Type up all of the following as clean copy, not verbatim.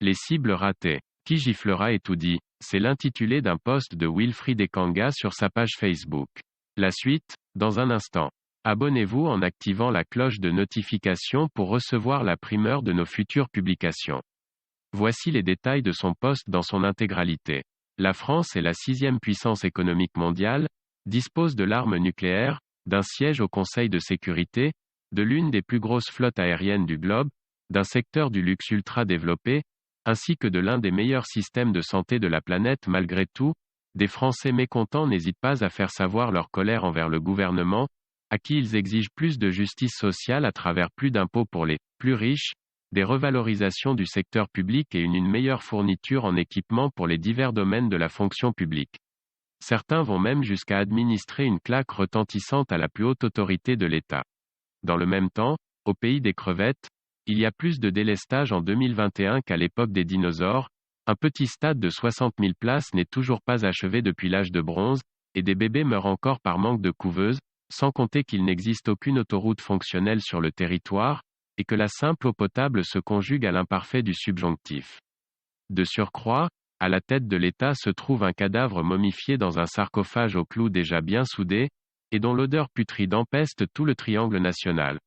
Les cibles ratées. Qui giflera Etoudi? C'est l'intitulé d'un post de Wilfried Ekanga sur sa page Facebook. La suite, dans un instant. Abonnez-vous en activant la cloche de notification pour recevoir la primeur de nos futures publications. Voici les détails de son post dans son intégralité. La France est la 6e puissance économique mondiale, dispose de l'arme nucléaire, d'un siège au Conseil de sécurité, de l'une des plus grosses flottes aériennes du globe, d'un secteur du luxe ultra développé, ainsi que de l'un des meilleurs systèmes de santé de la planète. Malgré tout, des Français mécontents n'hésitent pas à faire savoir leur colère envers le gouvernement, à qui ils exigent plus de justice sociale à travers plus d'impôts pour les plus riches, des revalorisations du secteur public et une meilleure fourniture en équipement pour les divers domaines de la fonction publique. Certains vont même jusqu'à administrer une claque retentissante à la plus haute autorité de l'État. Dans le même temps, au pays des crevettes, il y a plus de délestage en 2021 qu'à l'époque des dinosaures, un petit stade de 60 000 places n'est toujours pas achevé depuis l'âge de bronze, et des bébés meurent encore par manque de couveuse, sans compter qu'il n'existe aucune autoroute fonctionnelle sur le territoire, et que la simple eau potable se conjugue à l'imparfait du subjonctif. De surcroît, à la tête de l'État se trouve un cadavre momifié dans un sarcophage aux clous déjà bien soudés, et dont l'odeur putride empeste tout le triangle national.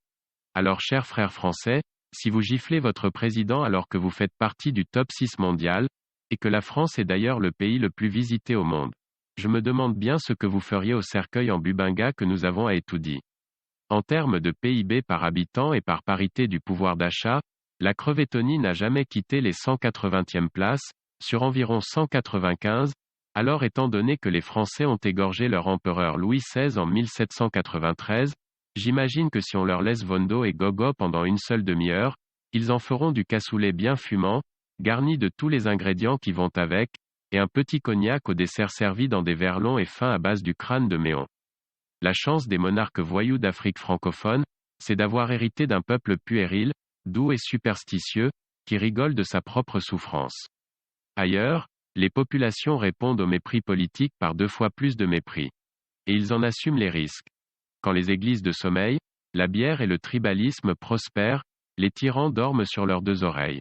Alors chers frères français, si vous giflez votre président alors que vous faites partie du top 6 mondial, et que la France est d'ailleurs le pays le plus visité au monde, je me demande bien ce que vous feriez au cercueil en Bubinga que nous avons à Etoudi. En termes de PIB par habitant et par parité du pouvoir d'achat, la Crevettonie n'a jamais quitté les 180e places, sur environ 195, alors étant donné que les Français ont égorgé leur empereur Louis XVI en 1793, j'imagine que si on leur laisse Vondo et Gogo pendant une seule demi-heure, ils en feront du cassoulet bien fumant, garni de tous les ingrédients qui vont avec, et un petit cognac au dessert servi dans des verres longs et fins à base du crâne de Méon. La chance des monarques voyous d'Afrique francophone, c'est d'avoir hérité d'un peuple puéril, doux et superstitieux, qui rigole de sa propre souffrance. Ailleurs, les populations répondent au mépris politique par 2 fois plus de mépris. Et ils en assument les risques. Quand les églises de sommeil, la bière et le tribalisme prospèrent, les tyrans dorment sur leurs 2 oreilles.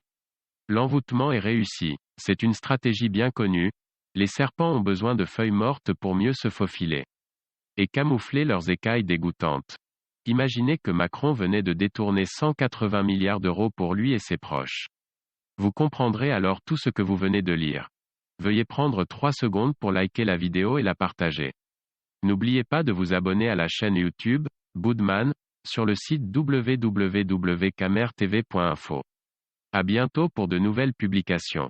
L'envoûtement est réussi, c'est une stratégie bien connue, les serpents ont besoin de feuilles mortes pour mieux se faufiler. Et camoufler leurs écailles dégoûtantes. Imaginez que Macron venait de détourner 180 milliards d'euros pour lui et ses proches. Vous comprendrez alors tout ce que vous venez de lire. Veuillez prendre 3 secondes pour liker la vidéo et la partager. N'oubliez pas de vous abonner à la chaîne YouTube, Boudman, sur le site www.camertv.info. À bientôt pour de nouvelles publications.